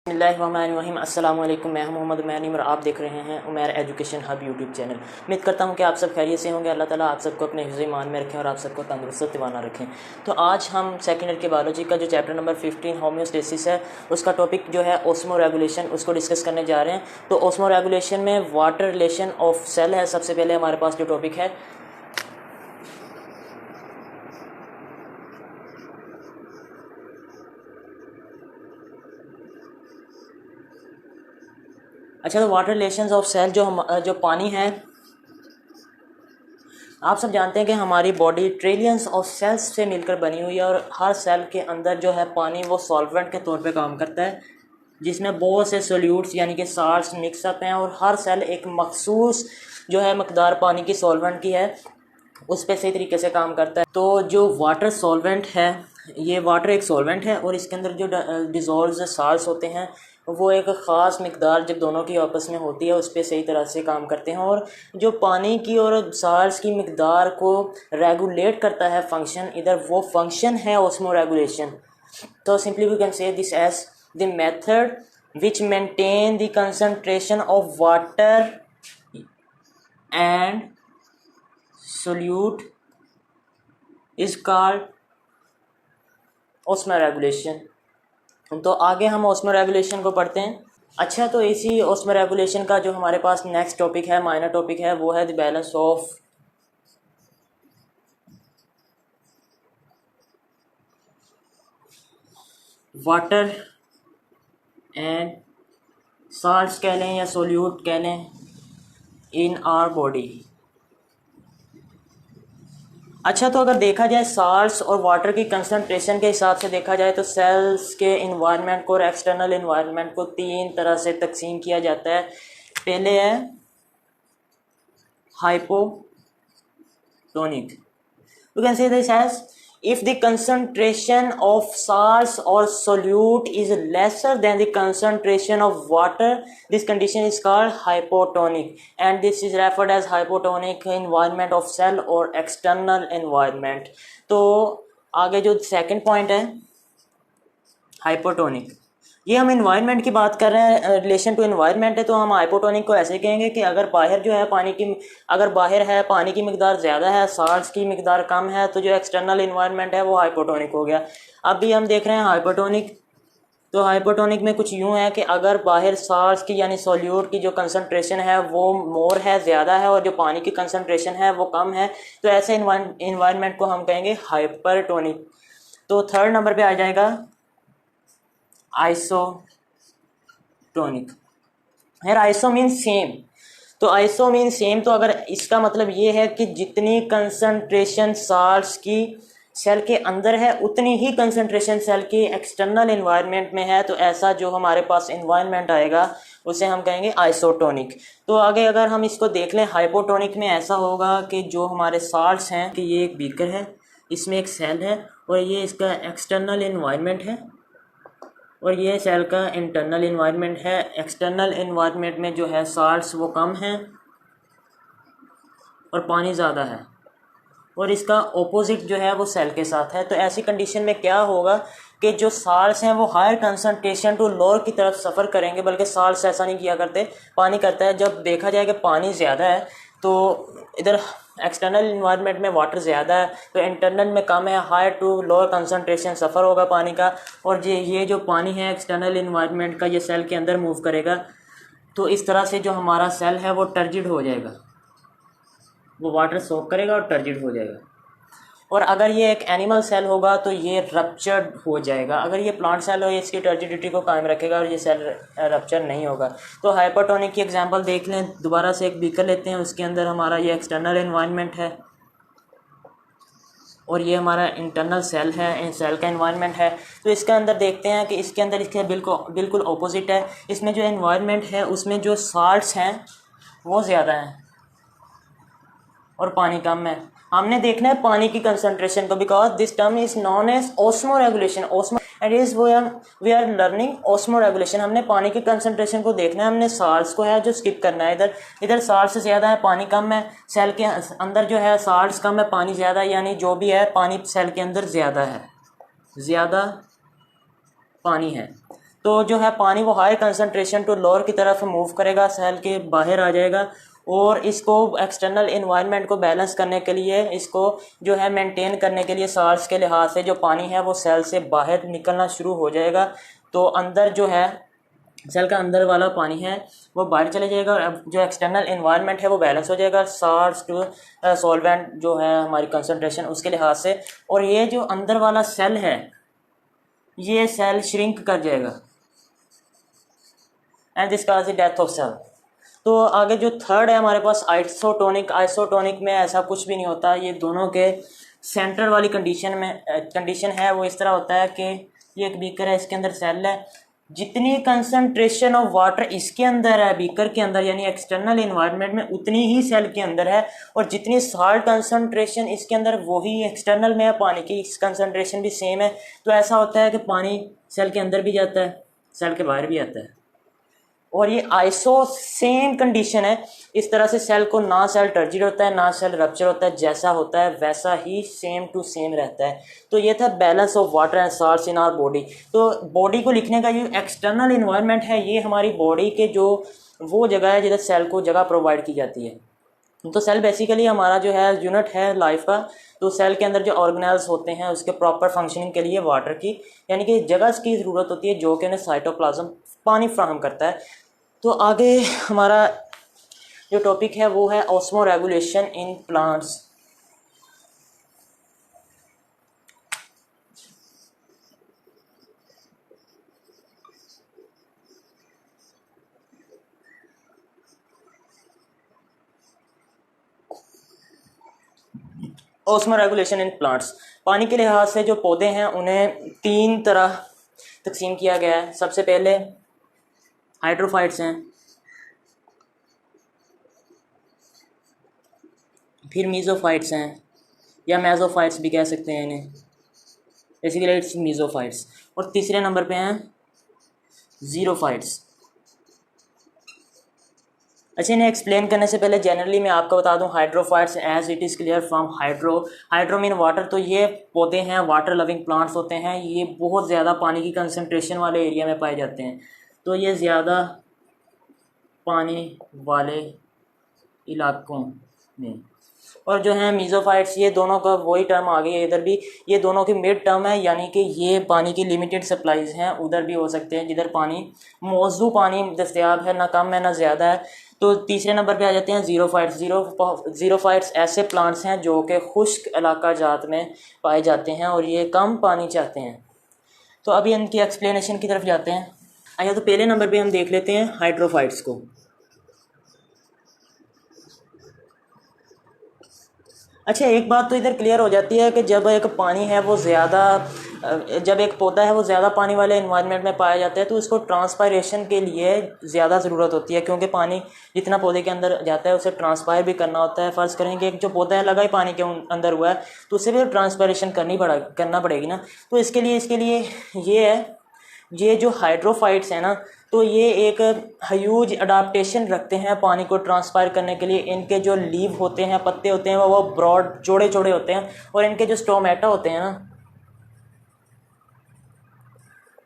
बिस्मिल्लाहिर्रहमानिर्रहीम। अस्सलाम वालेकुम। मैं मोहम्मद उमैर और आप देख रहे हैं Umair education hub YouTube channel. उम्मीद करता हूं कि आप सब खैरियत से होंगे। अल्लाह ताला आप सबको अपने हिफ्ज़ ईमान में रखें और आप सबको तंदुरुस्त दीवाना रखें। तो आज हम सेकेंड ईयर के बायोलॉजी का जो चैप्टर नंबर 15 होम्योस्टेसिस है, उसका टॉपिक जो है ओस्मो रेगुलेशन, उसको डिस्कस करने जा रहे हैं। तो ओस्मो रेगुलेशन में वाटर रिलेशन ऑफ सेल है। सबसे पहले हमारे पास जो टॉपिक है, अच्छा, तो वाटर रिलेशंस ऑफ सेल जो पानी है, आप सब जानते हैं कि हमारी बॉडी ट्रिलियंस ऑफ सेल्स से मिलकर बनी हुई है और हर सेल के अंदर जो है पानी वो सॉल्वेंट के तौर पे काम करता है, जिसमें बहुत से सोल्यूट्स यानी कि साल्ट्स मिक्स अप हैं और हर सेल एक मखसूस जो है मकदार पानी की सॉल्वेंट की है उस पर सही तरीके से काम करता है। तो जो वाटर सॉल्वेंट है, ये वाटर एक सॉल्वेंट है और इसके अंदर जो डिज़ोल्व साल्ट्स होते हैं वो एक ख़ास मकदार जब दोनों की आपस में होती है उस पर सही तरह से काम करते हैं। और जो पानी की और साल्ट्स की मकदार को रेगुलेट करता है फंक्शन, इधर वो फंक्शन है ओस्मो रेगुलेशन। तो simply we can say this as the method which maintain the concentration of water and solute is called osmo regulation। तो आगे हम ओस्मो रेगुलेशन को पढ़ते हैं। अच्छा, तो इसी ओस्मो रेगुलेशन का जो हमारे पास नेक्स्ट टॉपिक है, माइनर टॉपिक है, वो है the balance of water and salts कह लें या सोल्यूट कह लें इन आवर बॉडी। अच्छा, तो अगर देखा जाए साल्ट्स और वाटर की कंसंट्रेशन के हिसाब से देखा जाए तो सेल्स के इन्वायरमेंट को और एक्सटर्नल इन्वायरमेंट को तीन तरह से तकसीम किया जाता है। पहले है hypotonic. We can say this as if the concentration of salts or solute is lesser than the concentration of water, this condition is called hypotonic and this is referred as hypotonic environment of cell or external environment। तो आगे जो second point है hypotonic, ये हम environment की बात कर रहे हैं, रिलेशन टू इन्वायरमेंट है। तो हम हाइपोटोनिक को ऐसे कहेंगे कि अगर बाहर जो है बाहर है पानी की मिकदार ज़्यादा है, साल्ट्स की मिकदार कम है, तो जो एक्सटर्नल इन्वायरमेंट है वो हाइपोटोनिक हो गया। अब भी हम देख रहे हैं हाइपोटोनिक। तो हाइपोटोनिक में कुछ यूँ है कि अगर बाहर साल्ट्स की यानी सोल्यूट की जो कंसनट्रेशन है वो मोर है, ज़्यादा है, और जो पानी की कंसनट्रेशन है वो कम है, तो ऐसे इन्वायरमेंट को हम कहेंगे हाइपरटोनिक। तो थर्ड नंबर पर आ जाएगा आइसोटोनिक। यार आइसो मीन सेम, तो आइसो मीन सेम, तो अगर इसका मतलब ये है कि जितनी कंसंट्रेशन साल्ट्स की सेल के अंदर है उतनी ही कंसंट्रेशन सेल की एक्सटर्नल इन्वायरमेंट में है, तो ऐसा जो हमारे पास इन्वायरमेंट आएगा उसे हम कहेंगे आइसोटोनिक। तो आगे अगर हम इसको देख लें, हाइपोटोनिक में ऐसा होगा कि जो हमारे साल्ट्स हैं कि ये एक बीकर है, इसमें एक सेल है और ये इसका एक्सटर्नल इन्वायरमेंट है और ये सेल का इंटरनल इन्वायरमेंट है। एक्सटर्नल इन्वायरमेंट में जो है साल्ट्स वो कम हैं और पानी ज़्यादा है, और इसका ऑपोजिट जो है वो सेल के साथ है। तो ऐसी कंडीशन में क्या होगा कि जो साल्ट्स हैं वो हायर कंसंट्रेशन टू लोअर की तरफ सफ़र करेंगे, बल्कि साल्ट्स ऐसा नहीं किया करते, पानी करता है। जब देखा जाए कि पानी ज़्यादा है तो इधर एक्सटर्नल इन्वायरमेंट में वाटर ज़्यादा है तो इंटरनल में कम है, हायर टू लोअर कंसंट्रेशन सफ़र होगा पानी का, और ये जो पानी है एक्सटर्नल इन्वायरमेंट का ये सेल के अंदर मूव करेगा। तो इस तरह से जो हमारा सेल है वो टर्जिड हो जाएगा, वो वाटर सोक करेगा और टर्जिड हो जाएगा। और अगर ये एक एनिमल सेल होगा तो ये रप्चर्ड हो जाएगा। अगर ये प्लांट सेल हो ये इसकी टर्जिडिटी को कायम रखेगा और ये सेल रप्चर नहीं होगा। तो हाइपरटोनिक की एग्जांपल देख लें, दोबारा से एक बीकर लेते हैं, उसके अंदर हमारा ये एक्सटर्नल एनवायरनमेंट है और ये हमारा इंटरनल सेल है, इन सेल का एनवायरनमेंट है। तो इसके अंदर देखते हैं कि इसके अंदर इसके बिल्कुल ऑपोजिट है। इसमें जो एनवायरनमेंट है उसमें जो साल्ट्स हैं वो ज़्यादा हैं और पानी कम है। हमने देखना है पानी की कंसंट्रेशन को, because this term is known as osmoregulation. Osmo and is we are learning osmoregulation. हमने पानी की कंसंट्रेशन को देखना है, हमने साल्ट्स को है जो स्किप करना है। इधर साल्ट्स ज़्यादा है, पानी कम है। सेल के अंदर जो है साल्ट्स कम है, पानी ज़्यादा है, यानी जो भी है पानी सेल के अंदर ज़्यादा है, ज़्यादा पानी है। तो जो है पानी वो हाई कंसनट्रेशन टू लोअर की तरफ मूव करेगा, सेल के बाहर आ जाएगा, और इसको एक्सटर्नल इन्वायरमेंट को बैलेंस करने के लिए, इसको जो है मेंटेन करने के लिए साल्ट्स के लिहाज से जो पानी है वो सेल से बाहर निकलना शुरू हो जाएगा। तो अंदर जो है सेल का अंदर वाला पानी है वो बाहर चले जाएगा, और जो एक्सटर्नल इन्वायरमेंट है वो बैलेंस हो जाएगा साल्ट्स टू सॉल्वेंट जो है हमारी कंसनट्रेशन उसके लिहाज से। और ये जो अंदर वाला सेल है ये सेल श्रिंक कर जाएगा and this cause the death of cell. तो आगे जो थर्ड है हमारे पास आइसोटोनिक। आइसोटोनिक में ऐसा कुछ भी नहीं होता, ये दोनों के सेंटर वाली कंडीशन है वो इस तरह होता है कि ये एक बीकर है, इसके अंदर सेल है, जितनी कंसंट्रेशन ऑफ वाटर इसके अंदर है बीकर के अंदर यानी एक्सटर्नल इन्वायरमेंट में उतनी ही सेल के अंदर है, और जितनी साल्ट कंसंट्रेशन इसके अंदर वही एक्सटर्नल में है, पानी की कंसंट्रेशन भी सेम है। तो ऐसा होता है कि पानी सेल के अंदर भी जाता है, सेल के बाहर भी आता है, और ये आइसो सेम कंडीशन है। इस तरह से सेल को ना सेल टर्जिड होता है ना सेल रप्चर होता है, जैसा होता है वैसा ही सेम टू सेम रहता है। तो ये था balance of water and salts in our body. तो बॉडी को लिखने का ये एक्सटर्नल इन्वायरमेंट है, ये हमारी बॉडी के जो वो जगह है जिधर सेल को जगह प्रोवाइड की जाती है। तो सेल बेसिकली हमारा जो है यूनिट है लाइफ का। तो सेल के अंदर जो ऑर्गेनेल्स होते हैं उसके प्रॉपर फंक्शनिंग के लिए वाटर की यानी कि जगह की ज़रूरत होती है, जो कि उन्हें साइटोप्लाज्म पानी फ्राहम करता है। तो आगे हमारा जो टॉपिक है वो है osmo regulation in plants. Osmo regulation in plants, पानी के लिहाज से जो पौधे हैं उन्हें तीन तरह तकसीम किया गया है। सबसे पहले हाइड्रोफाइट्स हैं, फिर मीज़ोफाइट्स हैं या मेसोफाइट्स भी कह सकते हैं इन्हें, बेसिकली इट्स मीज़ोफाइट्स, और तीसरे नंबर पे हैं ज़ीरोफाइट्स। अच्छा, इन्हें एक्सप्लेन करने से पहले जनरली मैं आपको बता दूं hydrophytes as it is clear from hydro mean water. तो ये पौधे हैं वाटर लविंग प्लांट्स होते हैं, ये बहुत ज़्यादा पानी की कंसंट्रेशन वाले एरिया में पाए जाते हैं। तो ये ज़्यादा पानी वाले इलाकों में। और जो है मीज़ोफाइट्स, ये दोनों का वही टर्म आ गई है इधर भी, ये दोनों की मिड टर्म है, यानी कि ये पानी की लिमिटेड सप्लाईज हैं, उधर भी हो सकते हैं जिधर पानी मौजू पानी दस्तयाब है, ना कम है ना ज़्यादा है। तो तीसरे नंबर पे आ जाते हैं ज़ीरोफाइट्स। ज़ीरोफाइट्स ऐसे प्लांट्स हैं जो कि खुश्क इलाका जात में पाए जाते हैं और ये कम पानी चाहते हैं। तो अभी इनकी एक्सप्लेनेशन की तरफ जाते हैं। आइए, तो पहले नंबर पे हम देख लेते हैं हाइड्रोफाइट्स को। अच्छा, एक बात तो इधर क्लियर हो जाती है कि जब एक पानी है वो ज़्यादा जब एक पौधा है वो ज़्यादा पानी वाले इन्वायरमेंट में पाया जाता है तो उसको ट्रांसपायरेशन के लिए ज़्यादा ज़रूरत होती है, क्योंकि पानी जितना पौधे के अंदर जाता है उसे ट्रांसपायर भी करना होता है। फ़र्ज़ करें कि एक जो पौधा है लगा ही पानी के अंदर हुआ है तो उसे भी ट्रांसपायरेशन करना पड़ेगी ना। तो इसके लिए ये है, ये जो हाइड्रोफाइट्स हैं ना, तो ये एक ह्यूज अडाप्टेशन रखते हैं पानी को ट्रांसफायर करने के लिए। इनके जो लीव होते हैं, पत्ते होते हैं, वो ब्रॉड चौड़े चौड़े होते हैं, और इनके जो स्टोमेटा होते हैं ना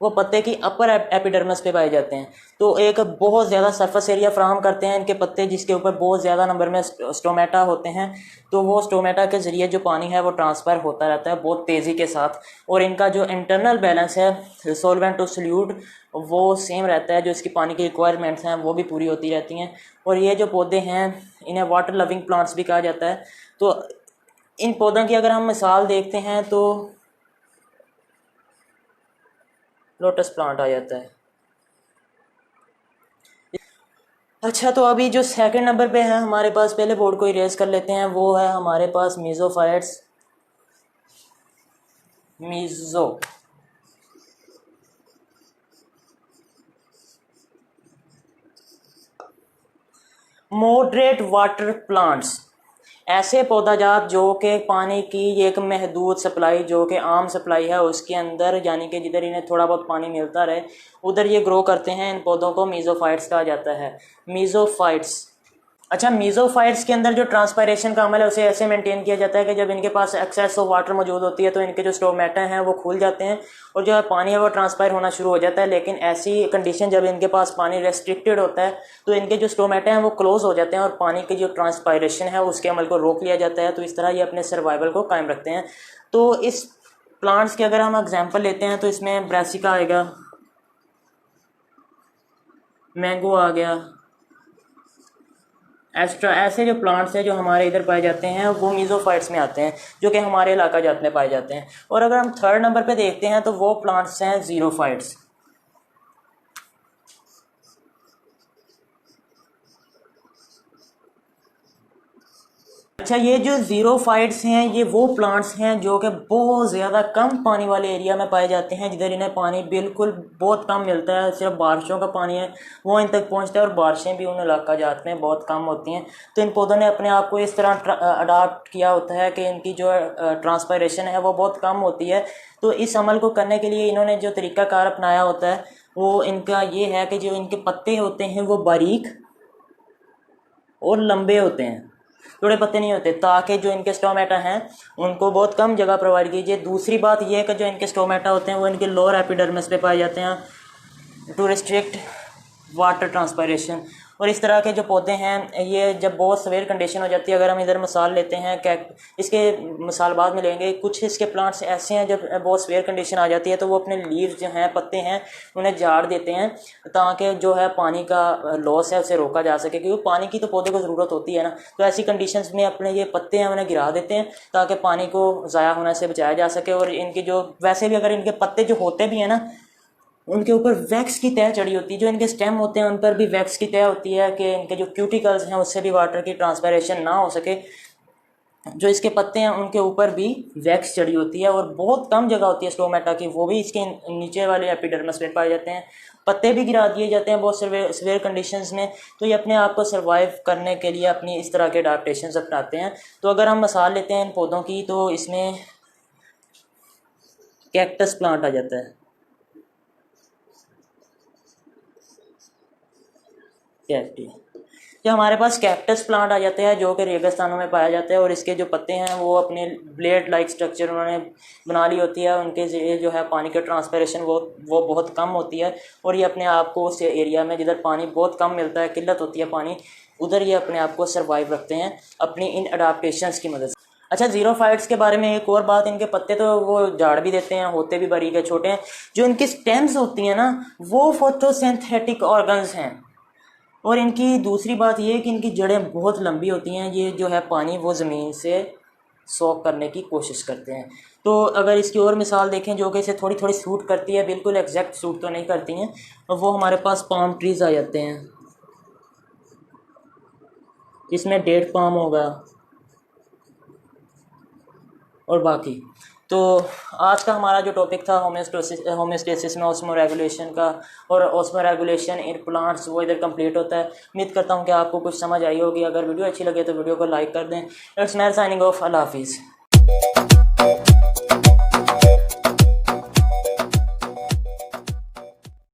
वो पत्ते की अपर एपिडर्मिस पे पाए जाते हैं। तो एक बहुत ज़्यादा सरफेस एरिया फ्राहम करते हैं इनके पत्ते, जिसके ऊपर बहुत ज़्यादा नंबर में स्टोमेटा होते हैं। तो वो स्टोमेटा के ज़रिए जो पानी है वो ट्रांसफ़र होता रहता है बहुत तेज़ी के साथ, और इनका जो इंटरनल बैलेंस है सॉल्वेंट टू सॉल्यूट वो सेम रहता है, जो इसकी पानी की रिक्वायरमेंट्स हैं वो भी पूरी होती रहती हैं। और ये जो पौधे हैं इन्हें वाटर लविंग प्लांट्स भी कहा जाता है। तो इन पौधों की अगर हम मिसाल देखते हैं तो लोटस प्लांट आ जाता है। अच्छा, तो अभी जो सेकंड नंबर पे है हमारे पास, पहले बोर्ड को इरेज कर लेते हैं, वो है हमारे पास मीज़ोफाइट्स। मीज़ो मॉडरेट वाटर प्लांट्स, ऐसे पौधाजात जो कि पानी की एक महदूद सप्लाई, जो कि आम सप्लाई है उसके अंदर, यानी कि जिधर इन्हें थोड़ा बहुत पानी मिलता रहे उधर ये ग्रो करते हैं। इन पौधों को मीज़ोफाइट्स कहा जाता है। मीज़ोफाइट्स अच्छा, मीज़ोफाइट्स के अंदर जो ट्रांसपायरेशन का अमल है उसे ऐसे मेंटेन किया जाता है कि जब इनके पास एक्सेस ऑफ वाटर मौजूद होती है तो इनके जो स्टोमेटा हैं वो खुल जाते हैं और जो है पानी है वो ट्रांसपायर होना शुरू हो जाता है। लेकिन ऐसी कंडीशन जब इनके पास पानी रेस्ट्रिक्टेड होता है तो इनके जो स्टोमेटा हैं वो क्लोज हो जाते हैं और पानी की जो ट्रांसपायरेशन है उसके अमल को रोक लिया जाता है। तो इस तरह ये अपने सर्वाइवल को कायम रखते हैं। तो इस प्लांट्स के अगर हम एग्जाम्पल लेते हैं तो इसमें ब्रासिका आएगा, मैंगो आ गया, एक्स्ट्रा, ऐसे जो प्लांट्स हैं जो हमारे इधर पाए जाते हैं वो मीज़ोफाइट्स में आते हैं, जो कि हमारे इलाका जात में पाए जाते हैं। और अगर हम थर्ड नंबर पे देखते हैं तो वो प्लांट्स हैं ज़ीरोफाइट्स। अच्छा, ये जो ज़ीरोफाइट्स हैं ये वो प्लांट्स हैं जो कि बहुत ज़्यादा कम पानी वाले एरिया में पाए जाते हैं, जिधर इन्हें पानी बिल्कुल बहुत कम मिलता है। सिर्फ बारिशों का पानी है वो इन तक पहुंचता है और बारिशें भी उन इलाका जात में बहुत कम होती हैं। तो इन पौधों ने अपने आप को इस तरह अडाप्ट किया होता है कि इनकी जो ट्रांसपायरेशन है वो बहुत कम होती है। तो इस अमल को करने के लिए इन्होंने जो तरीक़ाकार अपनाया होता है वो इनका ये है कि जो इनके पत्ते होते हैं वो बारीक और लंबे होते हैं, थोड़े पत्ते नहीं होते, ताकि जो इनके स्टोमेटा हैं उनको बहुत कम जगह प्रोवाइड कीजिए। दूसरी बात यह है कि जो इनके स्टोमेटा होते हैं वो इनके लोअर एपिडर्मिस पे पाए जाते हैं टू रिस्ट्रिक्ट वाटर ट्रांसपायरेशन। और इस तरह के जो पौधे हैं ये जब बहुत सवेयर कंडीशन हो जाती है, अगर हम इधर मिसाल लेते हैं इसके मिसाल बाद में लेंगे, कुछ इसके प्लांट्स ऐसे हैं जब बहुत सवेयर कंडीशन आ जाती है तो वो अपने लीव्स जो हैं, पत्ते हैं, उन्हें झाड़ देते हैं ताकि जो है पानी का लॉस है उसे रोका जा सके, क्योंकि पानी की तो पौधे को ज़रूरत होती है ना। तो ऐसी कंडीशंस में अपने ये पत्ते हैं उन्हें गिरा देते हैं ताकि पानी को ज़ाया होने से बचाया जा सके। और इनके जो वैसे भी अगर इनके पत्ते जो होते भी हैं ना उनके ऊपर वैक्स की तह चढ़ी होती है, जो इनके स्टेम होते हैं उन पर भी वैक्स की तह होती है कि इनके जो क्यूटिकल्स हैं उससे भी वाटर की ट्रांसपायरेशन ना हो सके। जो इसके पत्ते हैं उनके ऊपर भी वैक्स चढ़ी होती है और बहुत कम जगह होती है स्टोमेटा की, वो भी इसके नीचे वाले एपिडर्मिस में पाए जाते हैं। पत्ते भी गिरा दिए जाते हैं बहुत सवेयर कंडीशंस में। तो ये अपने आप को सर्वाइव करने के लिए अपनी इस तरह के अडाप्टेशन अपनाते हैं। तो अगर हम मिसाल लेते हैं इन पौधों की तो इसमें कैक्टस प्लांट आ जाता है, कैक्टी, जो हमारे पास कैक्टस प्लांट आ जाते हैं जो कि रेगिस्तानों में पाया जाता है। और इसके जो पत्ते हैं वो अपने ब्लेड लाइक स्ट्रक्चर उन्होंने बना ली होती है, उनके ज़रिए जो है पानी का ट्रांसपायरेशन वो बहुत कम होती है। और ये अपने आप को उस एरिया में जिधर पानी बहुत कम मिलता है, किल्लत होती है पानी, उधर ये अपने आप को सर्वाइव रखते हैं अपनी इन अडाप्टेशंस की मदद से। अच्छा, ज़ीरोफाइट्स के बारे में एक और बात, इनके पत्ते तो वो झाड़ भी देते हैं, होते भी बारीक है, छोटे हैं। जो इनकी स्टेम्स होती हैं ना वो फोटोसिंथेटिक ऑर्गन्स हैं। और इनकी दूसरी बात ये है कि इनकी जड़ें बहुत लंबी होती हैं, ये जो है पानी वो ज़मीन से सोख करने की कोशिश करते हैं। तो अगर इसकी और मिसाल देखें जो कि इसे थोड़ी थोड़ी सूट करती है, बिल्कुल एग्जैक्ट सूट तो नहीं करती हैं, वो हमारे पास पाम ट्रीज़ आ जाते हैं। इसमें डेट पाम होगा और बाकी। तो आज का हमारा जो टॉपिक था होम्योस्टेसिस में ऑस्मो रेगुलेशन का, और ऑस्मो रेगुलेशन इन प्लांट्स, वो इधर कंप्लीट होता है। उम्मीद करता हूँ कि आपको कुछ समझ आई होगी। अगर वीडियो अच्छी लगे तो वीडियो को लाइक कर दें। इट्स मैं साइनिंग ऑफ, अल्लाह हाफिज़।